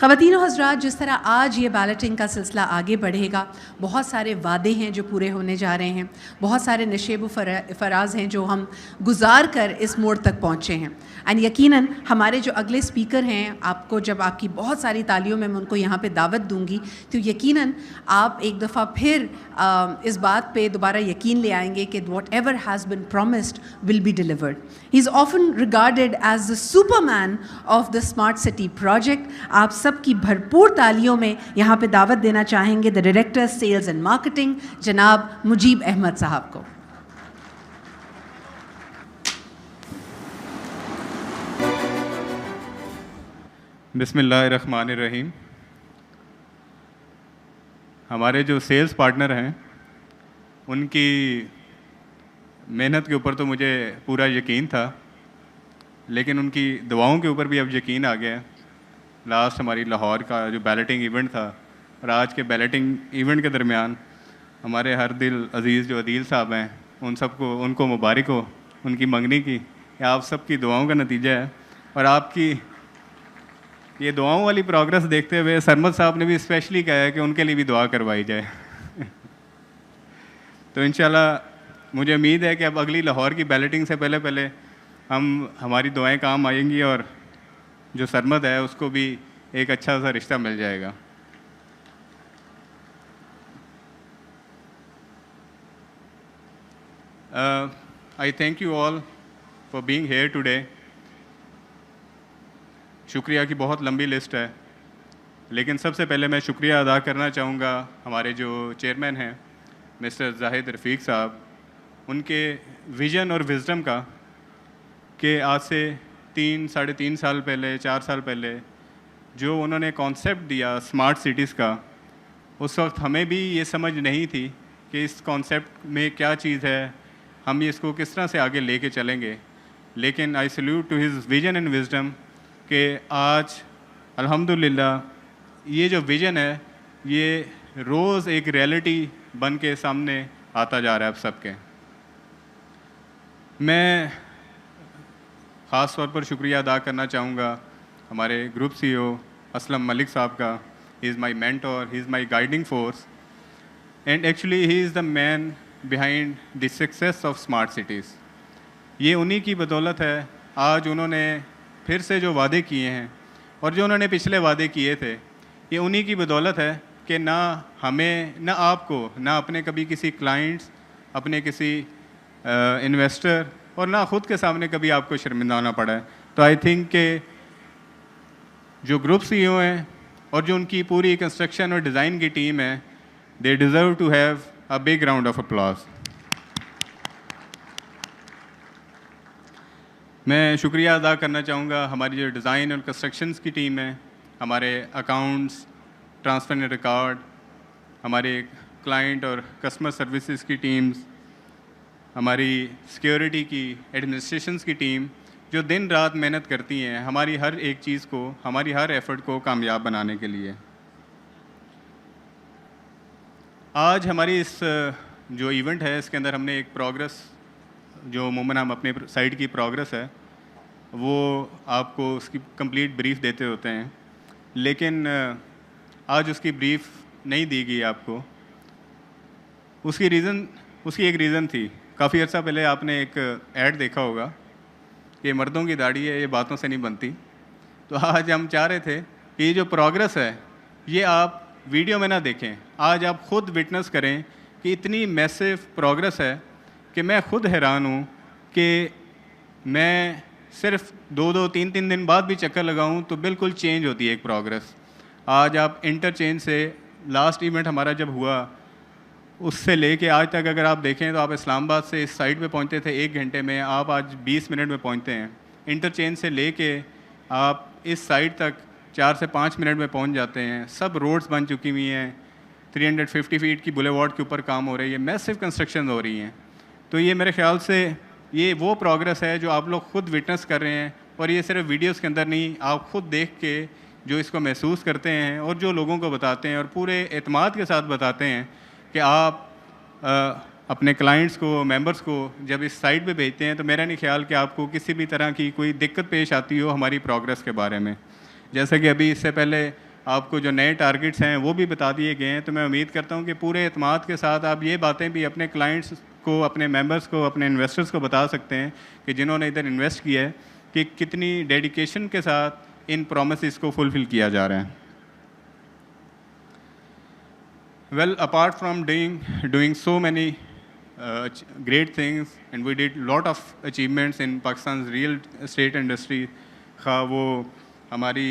خواتین و حضرات، جس طرح آج یہ بیلٹنگ کا سلسلہ آگے بڑھے گا، بہت سارے وعدے ہیں جو پورے ہونے جا رہے ہیں، بہت سارے نشیب و فراز ہیں جو ہم گزار کر اس موڑ تک پہنچے ہیں. اینڈ یقیناً ہمارے جو اگلے اسپیکر ہیں، آپ کو جب آپ کی بہت ساری تالیوں میں ان کو یہاں پہ دعوت دوں گی تو یقیناً آپ ایک دفعہ پھر اس بات پہ دوبارہ یقین لے آئیں گے کہ whatever has been promised will be delivered. He is often regarded as the superman of the smart city project. آپ سب کی بھرپور تالیوں میں یہاں پہ دعوت دینا چاہیں گے the director sales and marketing جناب مجیب احمد صاحب کو. بسم اللہ الرحمن الرحیم. ہمارے جو سیلز پارٹنر ہیں ان کی محنت کے اوپر تو مجھے پورا یقین تھا، لیکن ان کی دعاؤں کے اوپر بھی اب یقین آ گیا. لاسٹ ہماری لاہور کا جو بیلٹنگ ایونٹ تھا اور آج کے بیلٹنگ ایونٹ کے درمیان ہمارے ہر دل عزیز جو عدیل صاحب ہیں ان کو مبارک ہو ان کی منگنی کی. یہ آپ سب کی دعاؤں کا نتیجہ ہے، اور آپ کی یہ دعاؤں والی پروگرس دیکھتے ہوئے سرمد صاحب نے بھی اسپیشلی کہا ہے کہ ان کے لیے بھی دعا کروائی جائے. تو انشاءاللہ مجھے امید ہے کہ اب اگلی لاہور کی بیلٹنگ سے پہلے ہماری دعائیں کام آئیں گی اور جو سرمد ہے اس کو بھی ایک اچھا سا رشتہ مل جائے گا. I thank you all for being here today. شکریہ کی بہت لمبی لسٹ ہے، لیکن سب سے پہلے میں شکریہ ادا کرنا چاہوں گا ہمارے جو چیئرمین ہیں مسٹر زاہد رفیق صاحب، ان کے ویژن اور وزڈم کا کہ آج سے 3-3.5 سال پہلے 4 سال پہلے جو انہوں نے کانسیپٹ دیا اسمارٹ سٹیز کا، اس وقت ہمیں بھی یہ سمجھ نہیں تھی کہ اس کانسیپٹ میں کیا چیز ہے، ہم اس کو کس طرح سے آگے لے کے چلیں گے. لیکن I salute to his vision and wisdom کہ آج الحمدللہ یہ جو ویژن ہے یہ روز ایک ریئلٹی بن کے سامنے آتا جا رہا ہے اب سب کے. میں خاص طور پر شکریہ ادا کرنا چاہوں گا ہمارے گروپ سی او اسلم ملک صاحب کا. He is my mentor, he is my guiding force, and actually he is the man behind the success of smart cities. یہ انہی کی بدولت ہے آج انہوں نے پھر سے جو وعدے کیے ہیں اور جو انہوں نے پچھلے وعدے کیے تھے، یہ انہی کی بدولت ہے کہ نہ ہمیں، نہ آپ کو، نہ اپنے کبھی کسی کلائنٹس، اپنے کسی انویسٹر اور نہ خود کے سامنے کبھی آپ کو شرمندہ ہونا پڑا ہے. تو آئی تھنک کہ جو گروپ سی او ہیں اور جو ان کی پوری کنسٹرکشن اور ڈیزائن کی ٹیم ہے، they deserve to have a big round of applause. میں شکریہ ادا کرنا چاہوں گا ہماری جو ڈیزائن اور کنسٹرکشنز کی ٹیم ہے، ہمارے اکاؤنٹس، ٹرانسفر اینڈ ریکارڈ، ہمارے کلائنٹ اور کسٹمر سروسز کی ٹیمز، ہماری سیکیورٹی کی، ایڈمنسٹریشنز کی ٹیم جو دن رات محنت کرتی ہیں ہماری ہر ایک چیز کو، ہماری ہر ایفرٹ کو کامیاب بنانے کے لیے. آج ہماری اس جو ایونٹ ہے اس کے اندر ہم نے ایک پروگرس، جو عموماً ہم اپنے سائٹ کی پروگرس ہے وہ آپ کو اس کی کمپلیٹ بریف دیتے ہوتے ہیں، لیکن آج اس کی بریف نہیں دی گئی آپ کو. اس کی ایک ریزن تھی. کافی عرصہ پہلے آپ نے ایک ایڈ دیکھا ہوگا کہ مردوں کی داڑھی ہے، یہ باتوں سے نہیں بنتی. تو آج ہم چاہ رہے تھے کہ یہ جو پروگرس ہے یہ آپ ویڈیو میں نہ دیکھیں، آج آپ خود وٹنس کریں کہ اتنی میسو پروگرس ہے کہ میں خود حیران ہوں کہ میں صرف 2-3 دن بعد بھی چکر لگاؤں تو بالکل چینج ہوتی ہے ایک پروگرس. آج آپ انٹرچینج سے لاسٹ ایونٹ ہمارا جب ہوا اس سے لے کے آج تک اگر آپ دیکھیں تو آپ اسلام آباد سے اس سائٹ پہ پہنچتے تھے 1 گھنٹے میں، آپ آج 20 منٹ میں پہنچتے ہیں. انٹرچینج سے لے کے آپ اس سائٹ تک 4 سے 5 منٹ میں پہنچ جاتے ہیں. سب روڈز بن چکی ہوئی ہیں، 350 فیٹ کی بولے وارڈ کے اوپر کام ہو رہی ہے، میسو کنسٹرکشن ہو رہی ہیں. تو یہ میرے خیال سے یہ وہ پروگرس ہے جو آپ لوگ خود وٹنس کر رہے ہیں، اور یہ صرف ویڈیوز کے اندر نہیں، آپ خود دیکھ کے جو اس کو محسوس کرتے ہیں اور جو لوگوں کو بتاتے ہیں اور پورے اعتماد کے ساتھ بتاتے ہیں کہ آپ اپنے کلائنٹس کو، ممبرس کو جب اس سائٹ پہ بھیجتے ہیں تو میرا نہیں خیال کہ آپ کو کسی بھی طرح کی کوئی دقت پیش آتی ہو ہماری پروگرس کے بارے میں. جیسا کہ ابھی اس سے پہلے آپ کو جو نئے ٹارگٹس ہیں وہ بھی بتا دیے گئے ہیں. تو میں امید کرتا ہوں کہ پورے اعتماد کے ساتھ آپ یہ باتیں بھی اپنے کلائنٹس کو, اپنے ممبرس کو, اپنے انویسٹرس کو بتا سکتے ہیں کہ جنہوں نے ادھر انویسٹ کیا ہے کہ کتنی ڈیڈیکیشن کے ساتھ ان پرومسز کو فلفل کیا جا رہا ہے. Well, apart from doing so many great things, and we did lot of achievements in Pakistan's real estate industry. خواہ وہ ہماری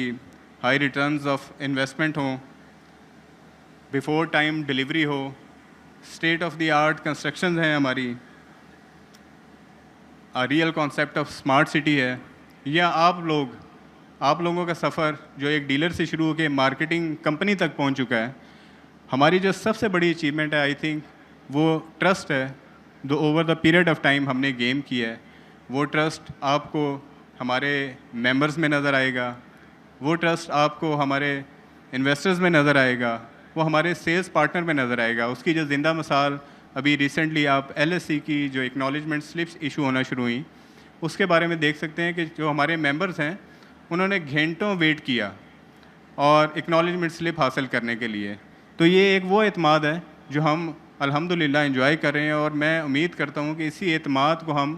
high returns of investment ہوں, before time delivery who, state of the art constructions ہیں ہماری, real concept of smart city ہے, یا آپ لوگوں کا سفر جو ایک ڈیلر سے شروع ہو کے مارکیٹنگ کمپنی تک پہنچ چکا ہے. ہماری جو سب سے بڑی اچیومنٹ ہے آئی تھنک وہ ٹرسٹ ہے جو over the period of time ہم نے گیم کیا ہے. وہ ٹرسٹ آپ کو ہمارے ممبرز میں نظر آئے گا, وہ ٹرسٹ آپ کو ہمارے انویسٹرز میں نظر آئے گا, وہ ہمارے سیلز پارٹنر میں نظر آئے گا. اس کی جو زندہ مثال ابھی ریسنٹلی آپ LSC کی جو اکنالجمنٹ سلپس ایشو ہونا شروع ہوئیں اس کے بارے میں دیکھ سکتے ہیں کہ جو ہمارے ممبرز ہیں انہوں نے گھنٹوں ویٹ کیا اور اکنالجمنٹ سلپ حاصل کرنے کے لیے. تو یہ ایک وہ اعتماد ہے جو ہم الحمدللہ انجوائے کر رہے ہیں, اور میں امید کرتا ہوں کہ اسی اعتماد کو ہم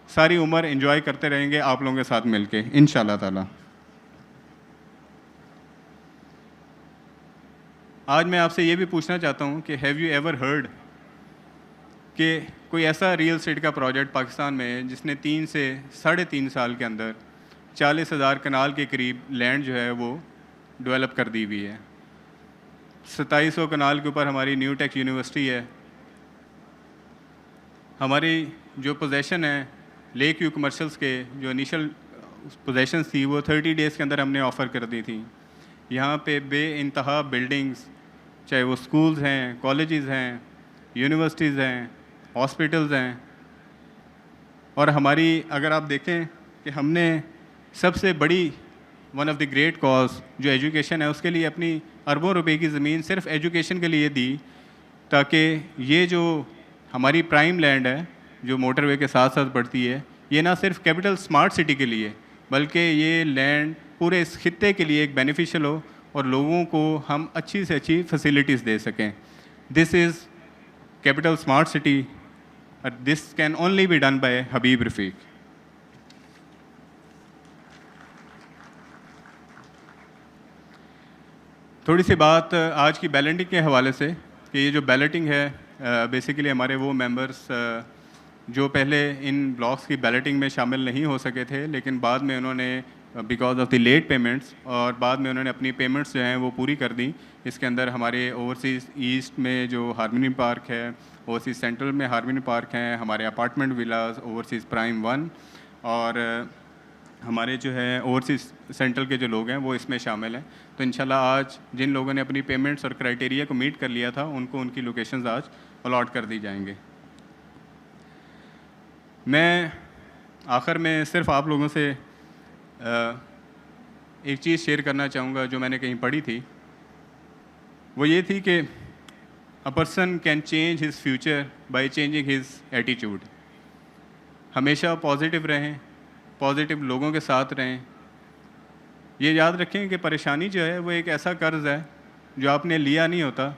ساری عمر انجوائے کرتے رہیں گے آپ لوگوں کے ساتھ مل کے انشاءاللہ تعالی. آج میں آپ سے یہ بھی پوچھنا چاہتا ہوں کہ ہیو یو ایور ہرڈ کہ کوئی ایسا ریئل اسٹیٹ کا پروجیکٹ پاکستان میں ہے جس نے 3 سے 3.5 سال کے اندر 40,000 کنال کے قریب لینڈ جو ہے وہ ڈیولپ کر دی ہوئی ہے. 2700 کنال کے اوپر ہماری نیو ٹیک یونیورسٹی ہے. ہماری جو پوزیشن ہے لیک ویو کمرشلز کے جو انیشل پوزیشنز تھی وہ 30 ڈیز کے اندر ہم نے آفر کر دی تھی. یہاں پہ بے انتہا بلڈنگز, چاہے وہ سکولز ہیں, کالجز ہیں, یونیورسٹیز ہیں, ہاسپٹلز ہیں. اور ہماری اگر آپ دیکھیں کہ ہم نے سب سے بڑی one of the great cause جو ایجوکیشن ہے اس کے لیے اپنی اربوں روپے کی زمین صرف ایجوکیشن کے لیے دی, تاکہ یہ جو ہماری پرائم لینڈ ہے جو موٹر وے کے ساتھ ساتھ پڑتی ہے یہ نہ صرف کیپٹل اسمارٹ سٹی کے لیے بلکہ یہ لینڈ پورے اس خطے کے لیے ایک بینیفیشل ہو اور لوگوں کو ہم اچھی سے اچھی فیسلٹیز دے سکیں. This is capital smart city. This can only be done by Habib Rafiq. تھوڑی سی بات آج کی بیلٹنگ کے حوالے سے کہ یہ جو بیلٹنگ ہے بیسیکلی ہمارے وہ ممبرس جو پہلے ان بلاکس کی بیلٹنگ میں شامل نہیں ہو سکے تھے لیکن بعد میں انہوں نے because of the late payments اور بعد میں انہوں نے اپنی پیمنٹس جو ہیں وہ پوری کر دیں. اس کے اندر ہمارے اوورسیز ایسٹ میں جو ہارمنی پارک ہے, اوورسیز سینٹرل میں ہارمنی پارک ہیں, ہمارے اپارٹمنٹ ولاز اوورسیز پرائم 1 اور ہمارے جو ہے اوورسیز سینٹرل کے جو لوگ ہیں وہ اس میں شامل ہیں. تو انشاءاللہ آج جن لوگوں نے اپنی پیمنٹس اور کرائٹیریا کو میٹ کر لیا تھا ان کو ان کی لوکیشنز آج الاٹ کر دی جائیں گے. میں آخر میں صرف آپ لوگوں سے ایک چیز شیئر کرنا چاہوں گا جو میں نے کہیں پڑھی تھی. وہ یہ تھی کہ a person can change his future by changing his attitude. ہمیشہ پازیٹیو رہیں, پازیٹیو لوگوں کے ساتھ رہیں. یہ یاد رکھیں کہ پریشانی جو ہے وہ ایک ایسا قرض ہے جو آپ نے لیا نہیں ہوتا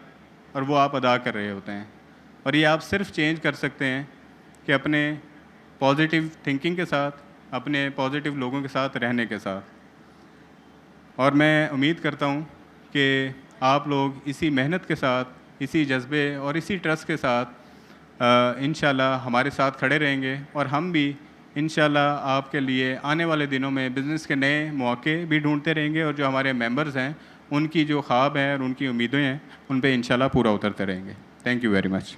اور وہ آپ ادا کر رہے ہوتے ہیں, اور یہ آپ صرف چینج کر سکتے ہیں کہ اپنے پازیٹیو تھنکنگ کے ساتھ, اپنے پازیٹیو لوگوں کے ساتھ رہنے کے ساتھ. اور میں امید کرتا ہوں کہ آپ لوگ اسی محنت کے ساتھ, اسی جذبے اور اسی ٹرسٹ کے ساتھ انشاءاللہ ہمارے ساتھ کھڑے رہیں گے, اور ہم بھی انشاءاللہ آپ کے لیے آنے والے دنوں میں بزنس کے نئے مواقع بھی ڈھونڈتے رہیں گے, اور جو ہمارے ممبرز ہیں ان کی جو خواب ہیں اور ان کی امیدیں ہیں ان پہ انشاءاللہ پورا اترتے رہیں گے. Thank you very much.